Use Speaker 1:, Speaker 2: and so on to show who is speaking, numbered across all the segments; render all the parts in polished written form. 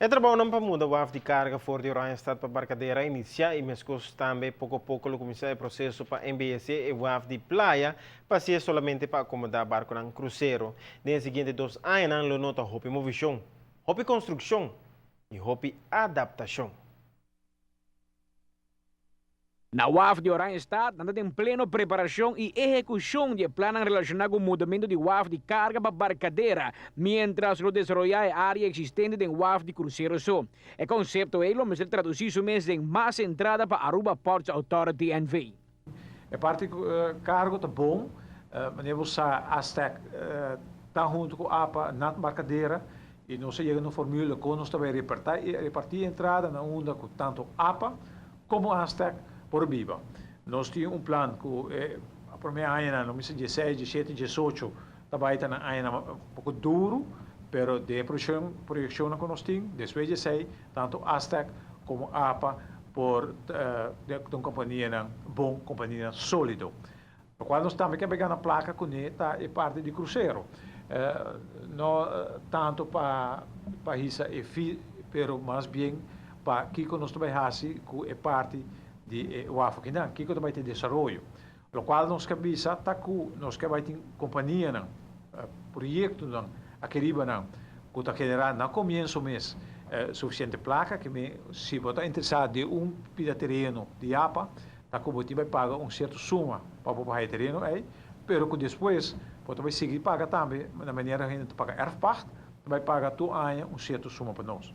Speaker 1: É trabalho não para mudar o de carga for de Orange Estado para barcadeira iniciar e mescos também pouco a pouco começar o processo para MBC e o de praia para ser somente para acomodar barco no cruzeiro. Nos seguintes 2 anos, lo nota hopi movição, hopi construção e hopi adaptação.
Speaker 2: Na UAF de Orange Estado, anda em plena preparação e execução de plano relacionado com o mudamento de UAF de carga para barcadeira, mientras lo desenvolver a área existente de UAF de cruzeiro só. O conceito é o mesmo traduzido mês em mais entrada para Aruba Ports Authority NV.
Speaker 3: A parte cargo tá bom, mas você até tá junto com a APA na barcadeira e não se chega no formula com nós também repartir a entrada na onda com tanto APA como a por viva. Nós tínhamos plano que a primeira ano, no mês de 16, 17, 18, também está na ano um pouco duro, mas de projeção que nós tínhamos, depois de 16, tanto Aztec como APA, por uma companhia bom, companhia sólido. Por qual nós também queremos pegar na placa com esta é parte de cruzeiro. Não tanto para isso, mas mais bem para que nós também fazemos que é parte de UAF que também tem desenvolvimento. O qual nós queremos nós queremos ter companhia, projeto aqui que está generando no começo mês suficiente placa que se você está interessado em terreno de APA, tá como você vai pagar certa suma para o terreno aí, pero que depois você vai seguir pagar também na maneira que a gente paga erfpacht, vai pagar todo ano certa suma para nós,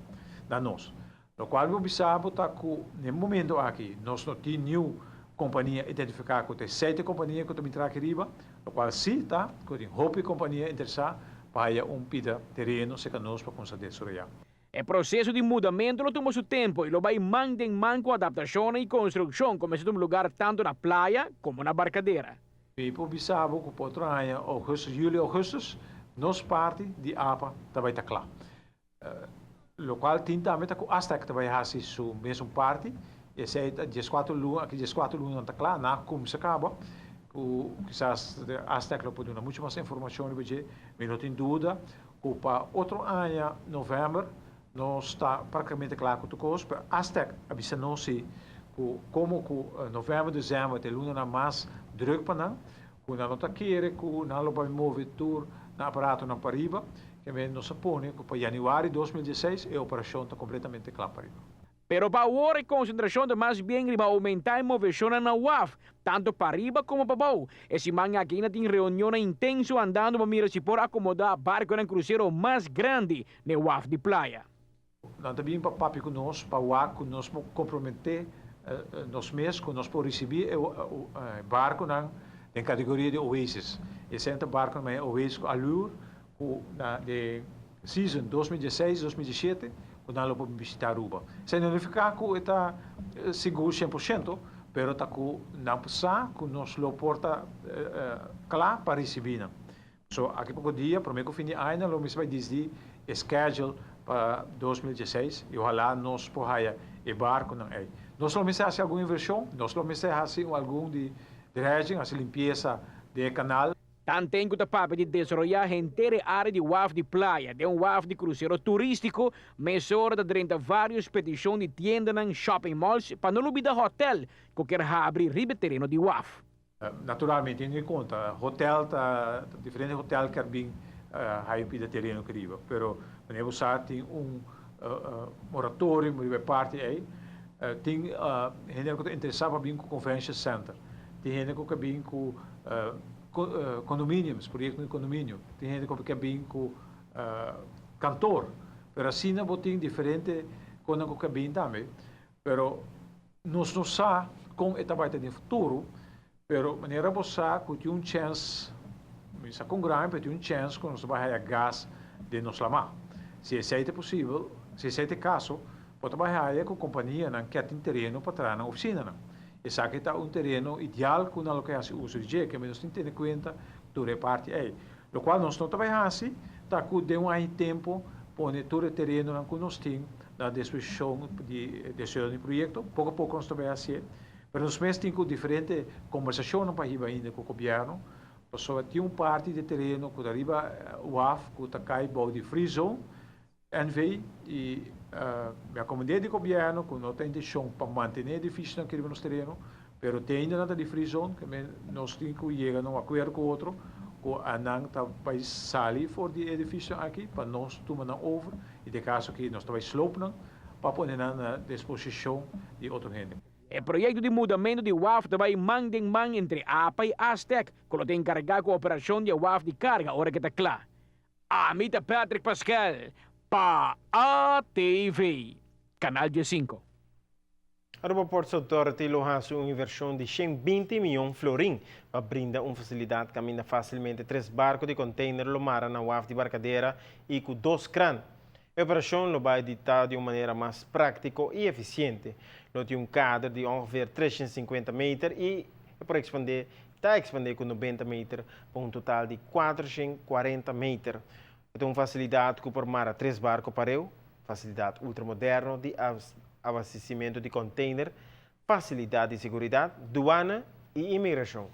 Speaker 3: da nós. O qual eu observo tá que no momento aqui nós não temos nenhuma companhia identificada com 7 companhias que estão aqui riba, o qual sim tá que tem hope companhia interessada para pida terreno se nós para conceder isso já.
Speaker 2: O processo de mudamento não toma seu tempo e lo vai mão em mão com adaptação e construção, começando um lugar tanto na praia como na barcadeira.
Speaker 3: Eu observo que por ano, agosto, julho, agosto, nós parte de APA também está claro. O qual tem também que o Aztec também faz isso mesmo parte, e se é 14 lunas, aqui 14 lunas está claro, na como se acaba, o quizás Aztec lo pode dar muito mais informação, mas não tem dúvida, que para outro ano, novembro, nós está praticamente claro com o curso, mas Aztec avisa nós como que novembro, dezembro, tem luna mais druk para nós, que nós não está querendo, que nós não vai mover tour na aparato na Pariba, que nós supõe que para janeiro de 2016 a operação está completamente clara para Pariba.
Speaker 2: Pero para agora a concentração de mais bem vai aumentar a movição na UAF, tanto para arriba como para baixo. Esse manhã aqui tem reunião intensa andando para mirar se pode acomodar barco no cruzeiro mais grande na UAF de praia.
Speaker 3: Nós também para papi conosco, para o ar, que nós comprometer nós mesmos, que nós podemos receber o barco em categoria de Oasis. Esse barco é Oasis Allure, de season 2016-2017, quando nós vamos visitar Aruba. Sem notificar que está seguro 100%, mas está com não passar, que nós lo porta claro para receber. So, aqui pouco dia, primeiro fim de ano, nós vai dizer schedule para 2016 e ojalá nós possamos o barco não é. Nós vamos fazer alguma inversão, nós vamos fazer algum de dredging, a limpeza do canal.
Speaker 2: Também que o papo de desenvolver a inteira área de UAF de praia, de UAF de cruzeiro turístico, mesora da dentro várias petições de tiendas em shopping malls, para não olvidar hotel, que quer abrir ribe terreno de UAF.
Speaker 3: Naturalmente, tendo em conta, hotel, diferente hotel que bem ribe terreno que riba, pero você tem moratório, uma parte aí, tem gente que interessava bem com convention center, tem gente que bem com condomínios, projeto de condomínio, tem gente que quer bem com cantor, pero assim não tem diferente quando que bem também, pero nós não sabemos como é trabalho no futuro, pero maneira você que tem chance, isso com grande, tem chance que nós vai a gás de nos lamar. Se esse é possível, se esse é o caso, pode trabalhar com a companhia que tem terreno para trabalhar na oficina. Esse aqui está terreno ideal que nós queremos uso de que nós temos que ter em conta toda a parte aí. O qual nós não trabalhamos assim, está com de tempo para todo o terreno que nós temos na disposição de decisão de projeto. Pouco a pouco nós trabalhamos assim. Mas nós mesmos temos diferentes conversações para ir ainda com o governo. Só tem parte de terreno que arriba o AF, que está caindo de free zone, NV e a comunidade de governo que não tem intenção para manter edifício naquele nosso terreno, pero tem ainda de free zone que nós temos que chegar num acordo com o outro, com a não vai sair for de edifício aqui para nós tomar over e de caso que nós vai slope para pôr na disposição de outro gente.
Speaker 2: O projeto de mudamento de WAF vai mão em mão entre APA e Aztec, que tem encarregado com a operação de WAF de carga, hora que está claro. Amita Patrick Pascal, para ATV, Canal 15.
Speaker 1: A Ports Authority lançou uma inversão de 120 milhões de florim para brindar uma facilidade que caminha facilmente 3 barcos de container lomara na WAF de Barcadeira e com 2 crãs. A operação vai editar de uma maneira mais prática e eficiente. Não tem um cadro de ongeveer 350 metros e está a expandir com 90 metros para um total de 440 metros. Tem uma facilidade que permite 3 barcos para eu, facilidade ultramoderna de abastecimento de container, facilidade de segurança, aduana e imigração.